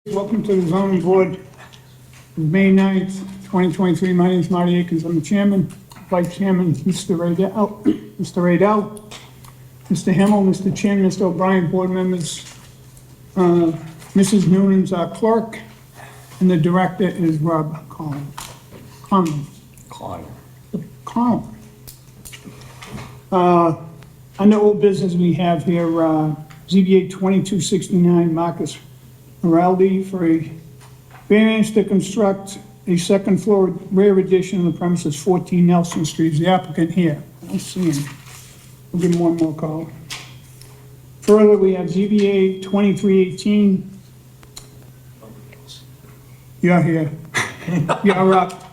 Welcome to the zoning board, May 9th, 2023. My name is Marty Akins. I'm the chairman. Vice chairman, Mr. Radell, Mr. Himmel, Mr. Chin, Mr. O'Brien, board members. Mrs. Noonan's our clerk, and the director is Rob Conlon. Under old business, we have here ZBA 2269 Marcus Moraldi for a variance to construct a second floor rear addition on the premises 14 Nelson Street. Is the applicant here? I don't see him. We'll give him one more call. Further, we have ZBA 2318. You're here. You're up.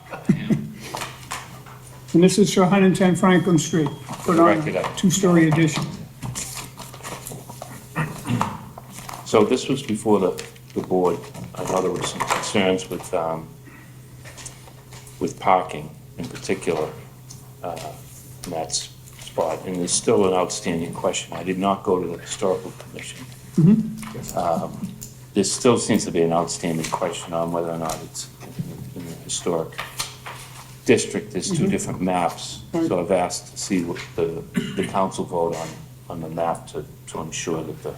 And this is for 110 Franklin Street. Put on a two-story addition. So this was before the board. I know there were some concerns with parking in particular in that spot, and there's still an outstanding question. I did not go to the historical commission. There still seems to be an outstanding question on whether or not it's in the historic district. There's two different maps, so I've asked to see what the council vote on the map to ensure that the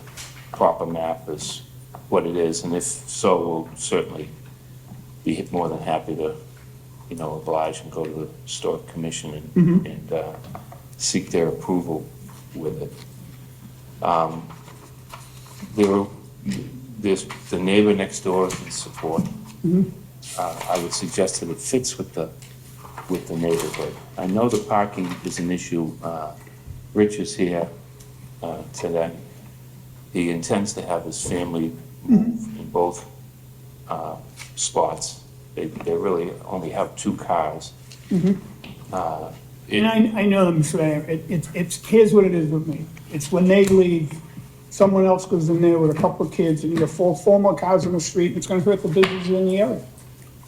proper map is what it is, and if so, we'll certainly be more than happy to, oblige and go to the historic commission and seek their approval with it. There's the neighbor next door is in support. I would suggest that it fits with the neighborhood. I know the parking is an issue. Rich is here today. He intends to have his family move in both spots. They really only have two cars. And I know them, so it's, here's what it is with me. It's when they leave, someone else goes in there with a couple of kids, and you have four more cars on the street, and it's gonna hurt the businesses in the area.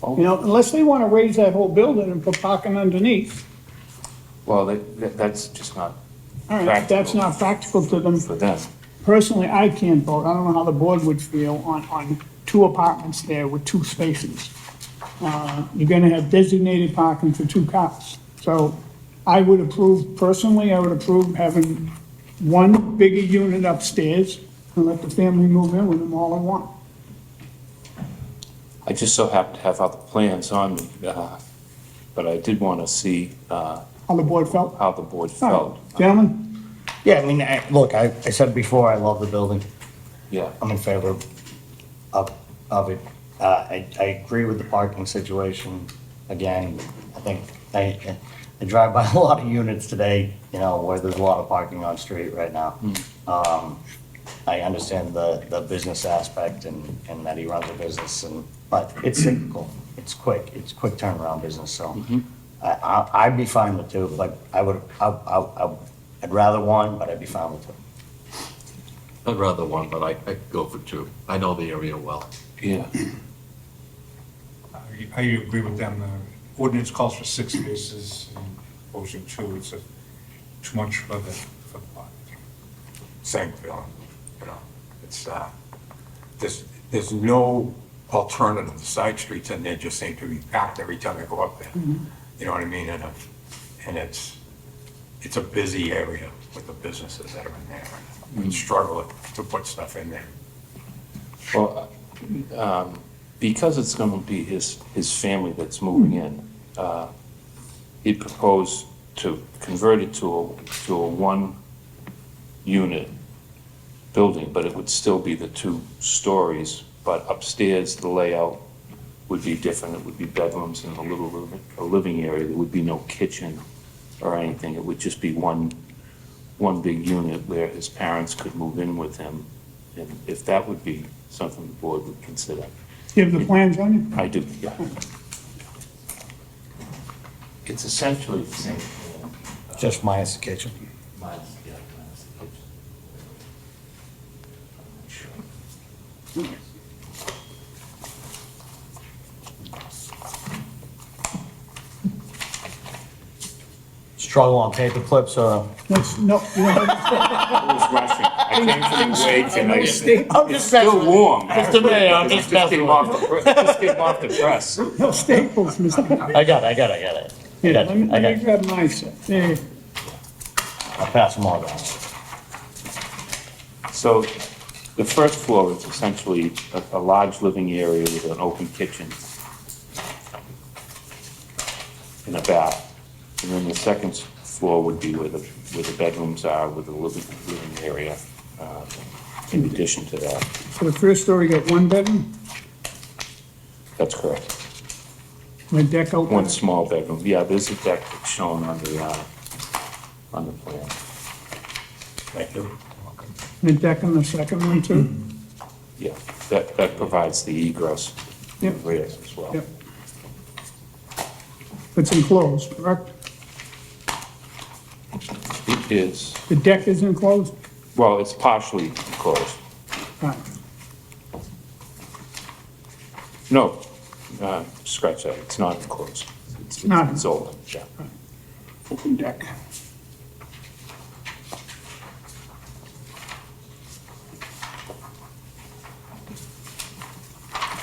Unless they wanna raise that whole building and put parking underneath. Well, that's just not All right, practical. that's not practical to them. For them. Personally, I can't vote. I don't know how the board would feel on two apartments there with two spaces. You're gonna have designated parking for two cars. So I would approve, personally, I would approve having one bigger unit upstairs and let the family move in with them all in one. I just so happen to have other plans on me, but I did want to see How the board felt? how the board All felt. right. Gentlemen? Yeah, I mean, look, I said before, I love the building. Yeah. I'm in favor of it. I agree with the parking situation. Again, I think I drive by a lot of units today, where there's a lot of parking on street right now. I understand the business aspect and that he runs a business, but it's cyclical. It's quick turnaround business, so I'd be fine with two, but I'd rather one, but I'd be fine with two. I'd rather one, but I'd go for two. I know the area well. Yeah. I agree with them. The ordinance calls for 6 spaces and proposing 2. It's too much for the lot. Same feeling, it's, there's no alternative. The side streets in there just seem to be packed every time I go up there. You know what I mean? And it's a busy area with the businesses that are in there. We struggle to put stuff in there. Well, because it's going to be his family that's moving in, he proposed to convert it to a one-unit building, but it would still be the 2 stories. But upstairs, the layout would be different. It would be bedrooms and a living area. There would be no kitchen or anything. It would just be one big unit where his parents could move in with him. And if that would be something the board would consider. You have the plans on you? I do, yeah. It's essentially the same thing. Just minus the kitchen. Minus the kitchen. Sure. struggle on paper clips, or? Let's, no, you don't have I was rushing. I came from the wake and to stay, I'm it's still warm. Mr. Mayor, I'm just Just messing came with off the, it just came off the press. no staples, Mr. I got it. Here, Got let me, you, I let me got you. grab my set. There, I'll pass them all down. So the first floor is essentially a large living area with an open kitchen and a bath. And then the second floor would be where the bedrooms are with the living area, in addition to that. so the first story got one bedroom, That's correct. and a deck out One there. small bedroom. Yeah, there's a deck that's shown on the plan. Thank you. And a deck on the second one too. Yeah, that provides the egress Yep. egress as well. Yep. It's enclosed, correct? It is, The deck is enclosed? well, it's partially enclosed. Right. No, scratch that, it's not enclosed. Not. It's open, yeah. Open deck.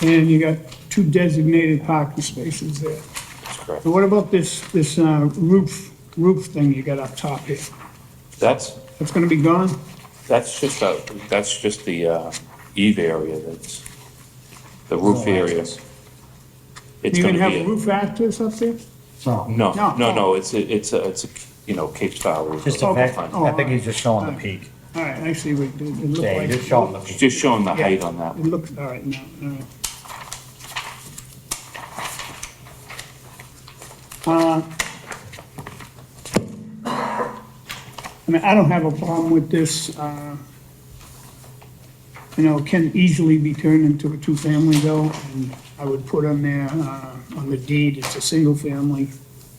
And you got two designated parking spaces there. That's correct. So what about this roof thing you got up top here? That's That's gonna be gone? just the eave area, that's the roof area. It's You gonna gonna have be, a roof access up there? No, no, it's a, Cape style roof. just a Okay. pic, Oh, I think he's just showing the peak. All right, I see what it looked Yeah, like. he's just showing the It's peak. just showing the Yeah, height on that. It looks, all right, now, all right. I mean, I don't have a problem with this, it can easily be turned into a two-family though, and I would put on there, on the deed, it's a single family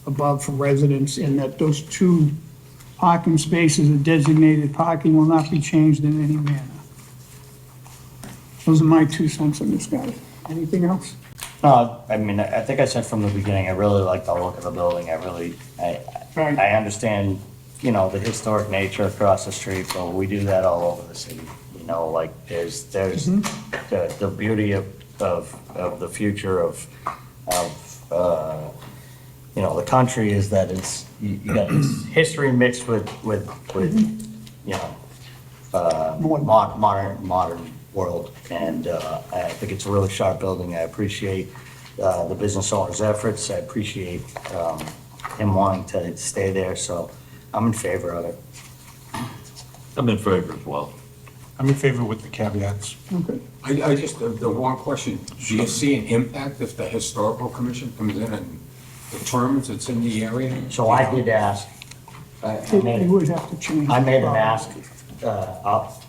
above for residents, and that those two parking spaces of designated parking will not be changed in any manner. Those are my 2 cents on this, guy. Anything else? No, I mean, I think I said from the beginning, I really like the look of the building, Right. I understand, the historic nature across the street, but we do that all over the city. Like, there's the beauty of the future of, the country is that you got this history mixed with, modern world. And, I think it's a really sharp building. I appreciate, the business owner's efforts. I appreciate, him wanting to stay there, so I'm in favor of it. I'm in favor as well. I'm in favor with the caveats. Okay. I just, the one question, do you see an impact if the historical commission comes in and determines it's in the area? So I did ask, I You made, would have to change. I made an ask, up,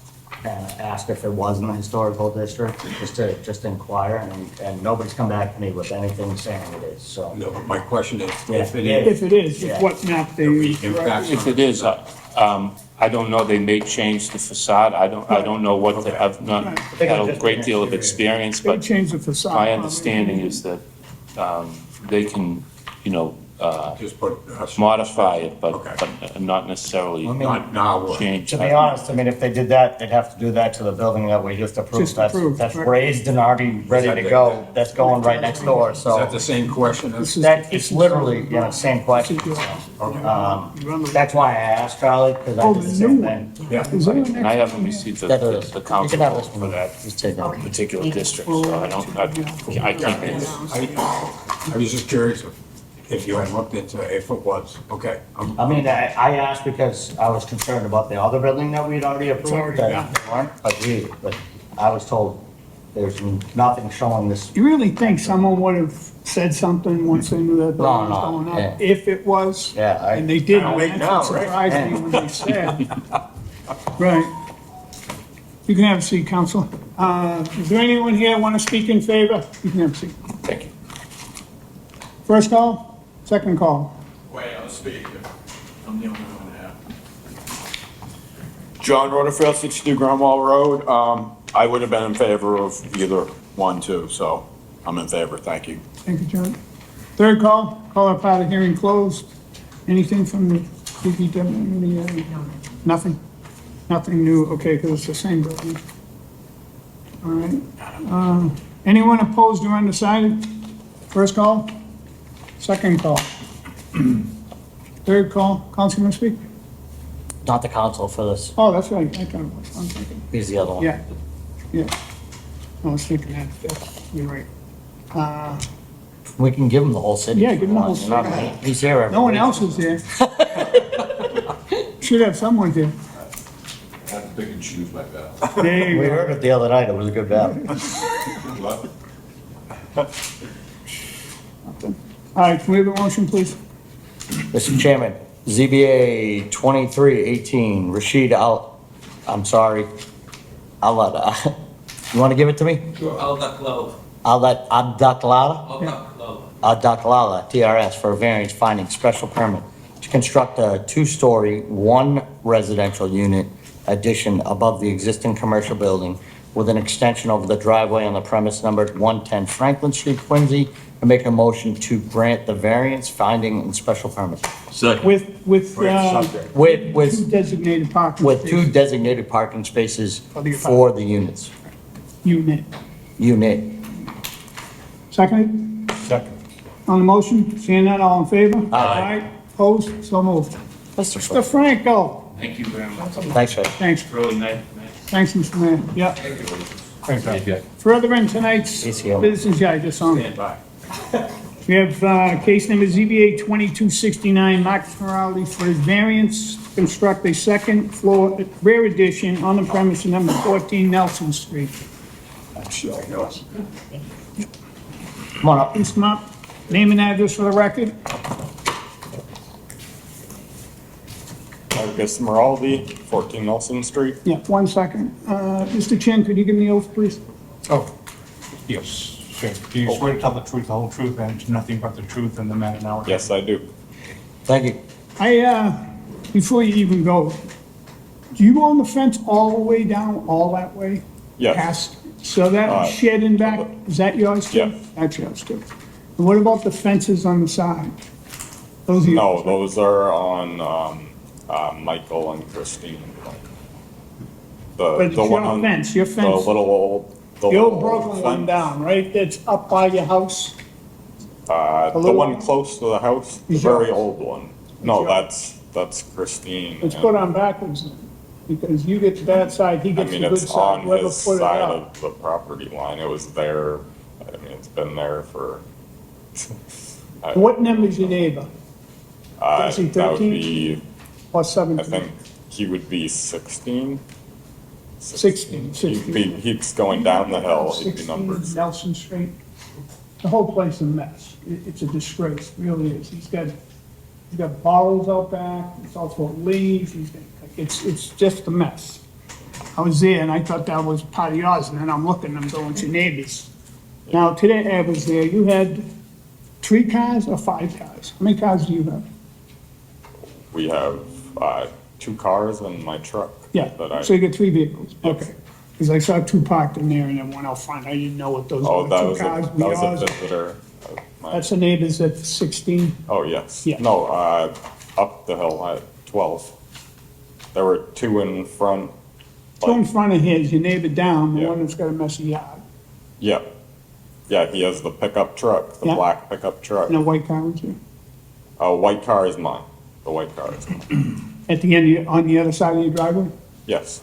and asked if it was in the historical district, just to inquire, and nobody's come back to me with anything saying it is, so. No, but my question is, if it Yeah. is, If it is, Yeah. what map they the use. impact. If it is, I don't know, they may change the facade, I don't know what, I've not Right. had a great deal of experience, They but change the facade. my understanding is that, they can, Just put, modify it, but, Okay. but not necessarily I mean, not now, change. To be honest, I mean, if they did that, they'd have to do that to the building that we just approved. Just approved, That's right. raised and already ready to go, that's going right next door, is that so. the same question as? It's literally, same question. That's why I asked Charlie, because I Oh, did the the same new thing. Yeah. Is there an And I haven't received the You council can have vote this for one. that Just take that. particular district, so I can't answer. I was just curious if you had looked into if it was, okay. I mean, I asked because I was concerned about the other building that we'd already approved, already that done. they weren't, but I was told there's nothing showing this. You really think someone would have said something once they knew that building was No, going yeah. up? If it was? Yeah, And they didn't, I'll wait that's now, what right? surprised me when they said. Right. You can have a seat, Council. Is there anyone here want to speak in favor? You can have a seat. Thank you. First call, second call. Wait, I'll speak. I'm the only one here. John Rutherford, 62 Grumwall Road. I would have been in favor of either one, too, so I'm in favor. Thank you. Thank you, John. Third call, call up out of hearing closed. Anything from the DPW? Nothing? Nothing new, okay, because it's the same building. All right. Anyone opposed or undecided? First call? Second call? Third call? Councilman speak? Not the council for this, Oh, that's right, I thought it was, I'm thinking. he's the other one. Yeah, yeah. I was thinking that, you're right. We can give him the whole city. Yeah, if give we him the want. whole You're not- city. He's here every No one week. else is there. Should have someone there. I have to pick and choose my battle. There you We go. heard it the other night, it was a good battle. All right, can we have a motion, please? Mr. Chairman, ZBA 2318, Rashid I'm sorry, you want to give it to me? Al-Daklala. Abdaklala? Al-Daklala. Abdaklala, TRS, for a variance finding special permit to construct a two-story, one residential unit addition above the existing commercial building with an extension over the driveway on the premise numbered 110 Franklin Street, Quincy, and make a motion to grant the variance finding and special permit. Second. With With, two designated parking with two spaces. designated parking spaces the for the units. Unit. Seconded? Second. On the motion, seeing none, all in favor? Aye. Opposed? So moved. Mr. Mr. Franco? Thank you very much. Thanks, Ray. Thanks. Really nice. Thanks, Mr. Mayor. Yeah. Thanks, Al. Further in tonight's ACO. business, yeah, I just saw it. Bye. We have case number ZBA 2269, Marcus Morality for his variance to construct a second floor rear addition on the premise number 14 Nelson Street. Come on up. Please come up, name and address for the record. Marcus Moraldi, 14 Nelson Street. Yeah, 1 second. Mr. Chen, could you give me the oath, please? Oh, yes, sure. Do you swear to tell the truth, the whole truth, and nothing but the truth in the matter now? Yes, I do. Thank you. Before you even go, do you own the fence all the way down, all that way? Yes. Past, so that Uh, shed in back, is that yours too? Yeah. That's yours too. And what about the fences on the side? Those are yours? No, those are on Michael and Christine. But it's The one your on fence, your the fence, little old. the old little broken one fence. down, right? That's up by your house? The little one one? close to the house, the Is very yours? old one. No, yours? that's Christine. Let's and- put on backwards then, because you get the bad side, he I gets the mean, good it's side, on whoever his put it side up. of the property line. It was there, I mean, it's been there for. What number's your neighbor? Is he That would 13? be, Or I 17? think, he would be 16. 16, 16. He's going down the hill, he'd be 16 numbered. Nelson Street. The whole place is a mess. It's a disgrace, really is. He's got bottles out back, it's also leaves, it's just a mess. I was there and I thought that was part of yours, and then I'm looking, I'm going to neighbors. Now, today I was there, you had 3 cars or 5 cars? How many cars do you have? We have 2 cars and my truck. that Yeah, I- so you got 3 vehicles, Yes. okay. Because I saw 2 parked in there and then one out front, I didn't know what those Oh, were, that 2 was cars. that was yours? a visitor. That's the neighbors at 16. Oh, yes. Yeah. No, up the hill at 12. There were 2 in front. Two in like- front of his, your neighbor down, the Yeah. one that's got a messy yard, Yeah. Yeah, he has the pickup truck, the Yeah. black pickup truck. and a white car with you. White car is mine. The white car is mine. At the end, on the other side of your driveway? Yes.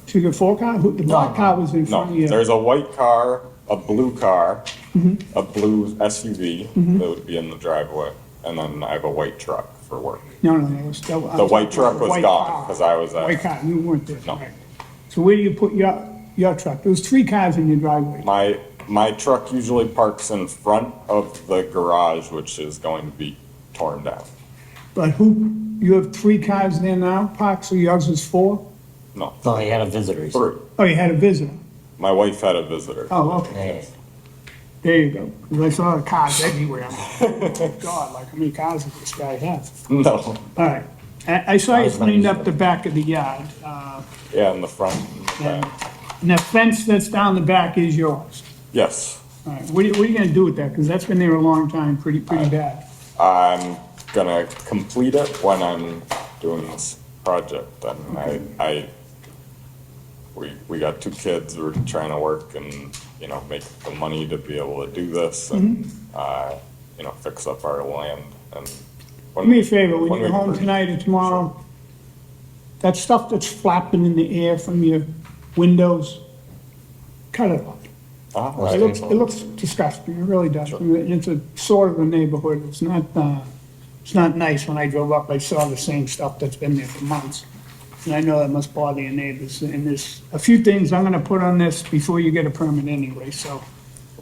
So you got 4 cars? The black No, car was in front No, of you. there's a white car, a blue car, Mm-hmm. a blue SUV that would be in the driveway, and then I have a white truck for work. No, it was still. The white truck was gone, because I was White at, car, you weren't there. No. right. So where do you put your truck? There was 3 cars in your driveway. my truck usually parks in front of the garage, which is going to be torn down. But you have 3 cars there now parked, so yours is 4? No, No, he had a visitor. he said. 3. Oh, you had a visitor? My wife had a visitor. Oh, okay. Yeah. There you go. 'Cause I saw the cars everywhere. I'm like, oh, God, like how many cars does this guy have? No, All right. I saw you cleaned up the back of the yard. yeah, in the front. and the And back. and the fence that's down the back is yours. Yes. All right, what are you gonna do with that? Because that's been there a long time, pretty bad. I'm gonna complete it when I'm doing this project, and we got 2 kids, we're trying to work and, you know, make the money to be able to do this and, you know, fix up our land and. Do me a favor, when when you're we- home tonight or tomorrow, that stuff that's flapping in the air from your windows, cut it off. It looks disgusting, it really does. I mean, it's a sort of a neighborhood, it's not nice. When I drove up, I saw the same stuff that's been there for months. And I know that must bother your neighbors, and there's a few things I'm gonna put on this before you get a permit anyway, so.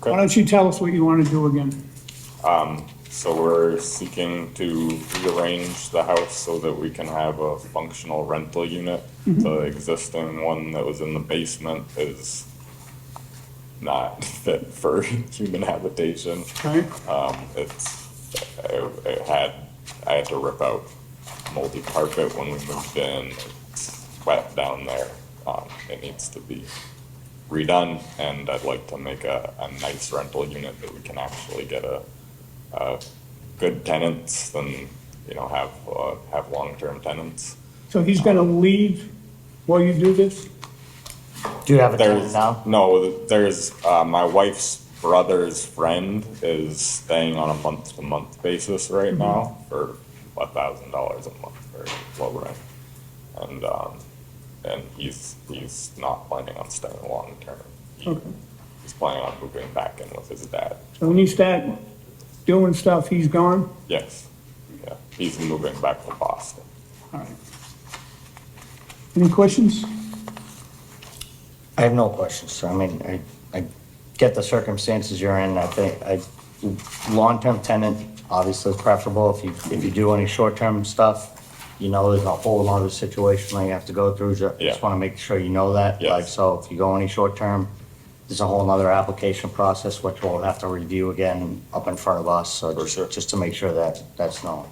Why Okay. don't you tell us what you wanna do again? So we're seeking to rearrange the house so that we can have a functional rental unit. The existing one that was in the basement is not fit for human habitation. Right? I had to rip out moldy carpet when we moved in. It's wet down there. It needs to be redone, and I'd like to make a nice rental unit that we can actually get a good tenants and, you know, have long-term tenants. So he's gonna leave while you do this? Do you have a tenant There's, now? no, there's, my wife's brother's friend is staying on a month-to-month basis right now for $1,000 a month for low rent. And he's not planning on staying long-term. Okay. He's planning on moving back in with his dad. So when you start doing stuff, he's gone? Yes, yeah, he's moving back to Boston. All right. Any questions? I have no questions, sir. I mean, I get the circumstances you're in. I think, long-term tenant, obviously preferable. If you do any short-term stuff, you know, there's a whole other situation that you have to go through. Yeah. Just want to make sure you know that. Yes. Like, so if you go any short-term, there's a whole nother application process, which we'll have to review again up in front of us. So For sure. just to make sure that that's known.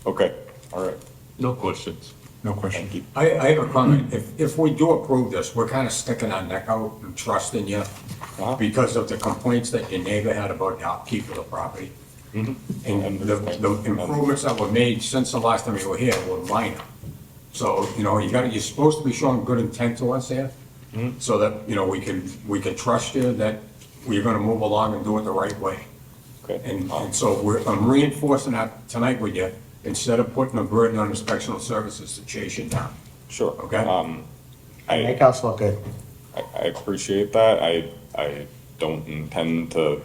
Okay, all right. No questions. No question. Thank you. I have a comment. If we do approve this, we're kind of sticking our neck out and trusting you because of the complaints that your neighbor had about the upkeep of the property. And the improvements that were made since the last time you were here were minor. So, you know, you're supposed to be showing good intent to us here, so that, you know, we can trust you that we're gonna move along and do it the right way. Okay. And so I'm reinforcing that tonight with you, instead of putting a burden on inspectional services to chase you down. Sure. Okay. Make us look good. I appreciate that. I don't intend to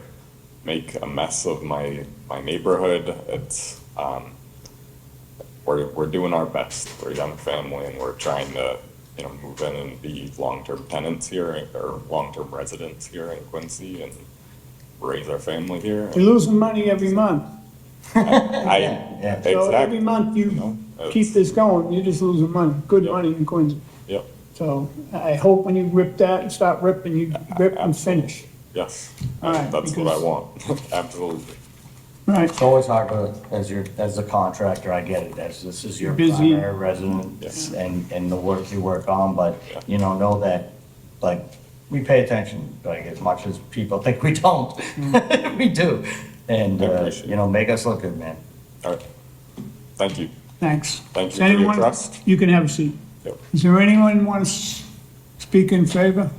make a mess of my neighborhood. It's, we're doing our best. We're a young family and we're trying to, you know, move in and be long-term tenants here or long-term residents here in Quincy and raise our family here. You're losing money every month. Yeah. So every Exactly. month you No, keep it's- this going, you're just losing money, good Yep. money in Quincy. Yep, So I hope when you rip that and start ripping, you rip and finish. yes. All right, That's what I because- want. Absolutely. Right, It's always hard to, as a contractor, I get it, as this is your Busy. primary residence Yes. and the work you work on, but, you know that, like, we pay attention, like, as much as people think we don't. We do. And, I appreciate you know, make us look good, man. All right. Thank you. thanks. Thank Is you for your anyone- trust. You can have a seat. Yep. Is there anyone want to speak in favor?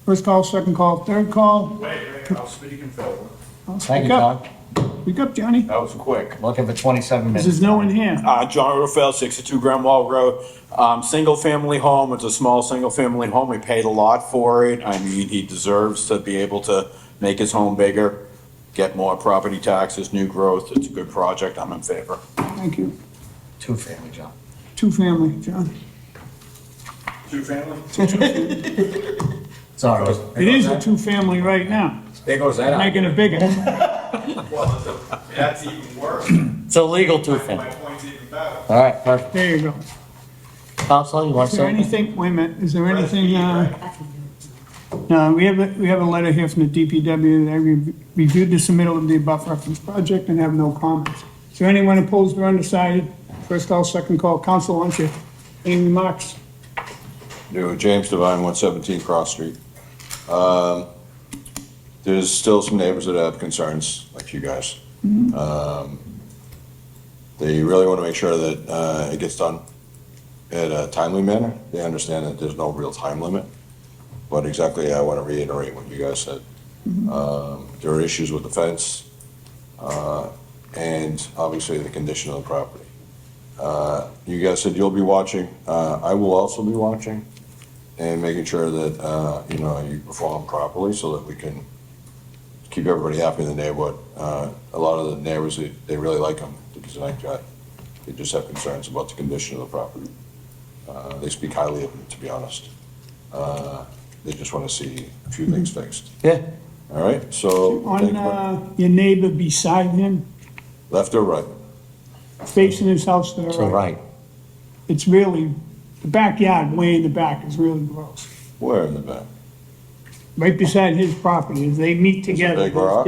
First call, second call, third call? I'll speak in favor. Thank you, Speak up. John. Speak up, Johnny. That was quick. Looking for 27 minutes. There's no one here. John Rafael, 62 Grand Wall Road. Single-family home, it's a small single-family home, he paid a lot for it. I mean, he deserves to be able to make his home bigger, get more property taxes, new growth. It's a good project, I'm in favor. Thank you. Two-family, John. Two-family, John. Two-family? Sorry. It is a two-family right now, There goes that. making it bigger. Well, that's even worse. It's a legal two-family. point's even better. All right, perfect. There you go. Counselor, you want Is to there say? anything, wait a minute, is there anything, no, we have a letter here from the DPW. They reviewed the submittal of the above referenced project and have no comments. Is there anyone opposed or undecided? First call, second call. Counsel, why don't you, any remarks? James Devine, 117 Cross Street. There's still some neighbors that have concerns, like you guys. They really want to make sure that it gets done in a timely manner. They understand that there's no real time limit. But exactly, I want to reiterate what you guys said. There are issues with the fence, and obviously the condition of the property. You guys said you'll be watching. I will also be watching and making sure that, you perform properly so that we can keep everybody happy in the neighborhood. A lot of the neighbors, they really like them because they just have concerns about the condition of the property. They speak highly of them, to be honest. They just want to see a few things fixed. Yeah. All right, so, thank you. On, your neighbor beside him, Left or right? facing his house to the To the right. right. It's really, the backyard way in the back is really gross. Where in the back? Right beside his property, as they meet There's a together. big rock?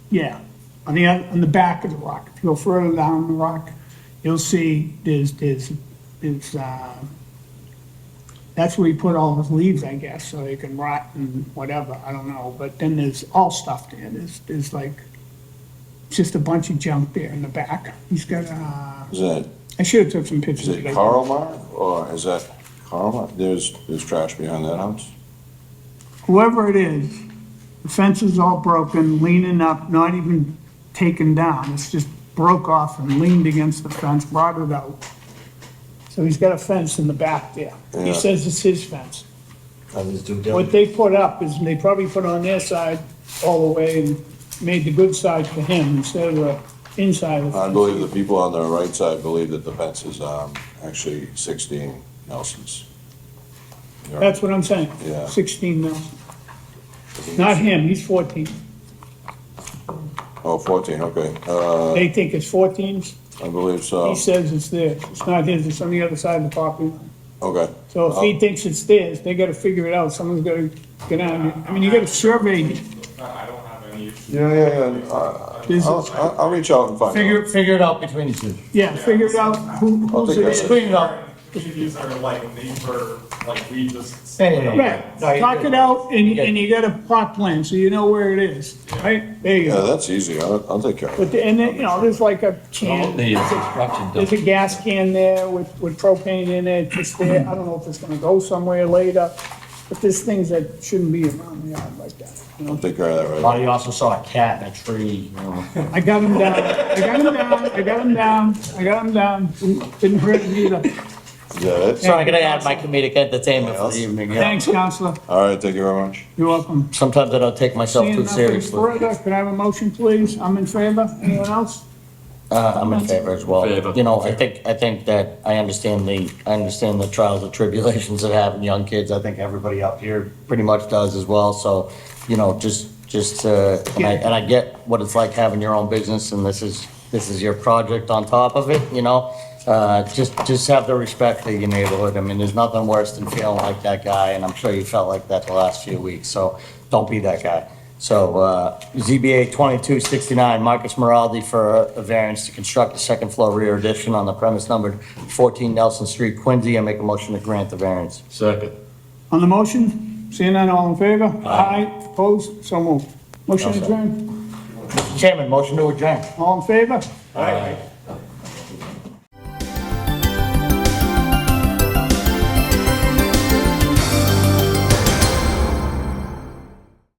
Yeah, on the back of the rock. If you go further down the rock, you'll see that's where he put all his leaves, I guess, so they can rot and whatever, I don't know. But then there's all stuff there. There's like, just a bunch of junk there in the back. He's got, Is I should have took some pictures. it today. Karl Mark, or is that Karl Mark? There's trash behind that house? Whoever it is, the fence is all broken, leaning up, not even taken down. It's just broke off and leaned against the fence, brought it out. So he's got a fence in the back there. He Yeah. says it's his fence. That is due What diligence. they put up is, they probably put on their side all the way and made the good side for him instead of the inside of the I fence. believe the people on the right side believe that the fence is, actually 16 Nelson's. Yeah. That's what I'm saying. Yeah. 16 Nelson. Not him, he's 14. Oh, 14, okay. They think it's 14's. I believe so. He says it's theirs. It's not his, it's on the other side of the property line. Okay. So if he thinks it's theirs, they gotta figure it out. Someone's gotta get on it. I mean, you gotta survey, I don't have any issue. Yeah. This is- I'll reach out and find out. Figure it out between you two. yeah, figure it out whose it is. Clean it up. These are like neighbor, like we just. Right, talk it out and you got a plot plan, so you know where it is, right? There you Yeah, go. that's easy. I'll take care of it. But, and then, there's like a can, there's a gas can there with propane in it, just there. I don't know if it's gonna go somewhere later, but there's things that shouldn't be around the yard like that, I'll take care of that right Oh, now. you also saw a cat in a tree, I got him down. Didn't hurt him either. Is that it? So I'm gonna add my comedic entertainment for the evening, yeah. Thanks, Counselor. All right, thank you very much. You're welcome. Sometimes I don't take myself Seeing too nothing seriously. further, could I have a motion, please? I'm in favor. Anyone else? I'm in favor as well. Favor. I think that I understand the trials and tribulations of having young kids. I think everybody up here pretty much does as well, so, and I get what it's like having your own business, and this is your project on top of it, just have the respect for your neighborhood. I mean, there's nothing worse than feeling like that guy, and I'm sure you felt like that the last few weeks, so don't be that guy. So, ZBA 2269, Marcus Moraldi for a variance to construct a second floor rear addition on the premise numbered 14 Nelson Street, Quincy. I make a motion to grant the variance. Second. On the motion, seeing none, all in favor? Aye. Opposed? So moved. Motion adjourned. Chairman, motion to adjourn. All in favor? Aye.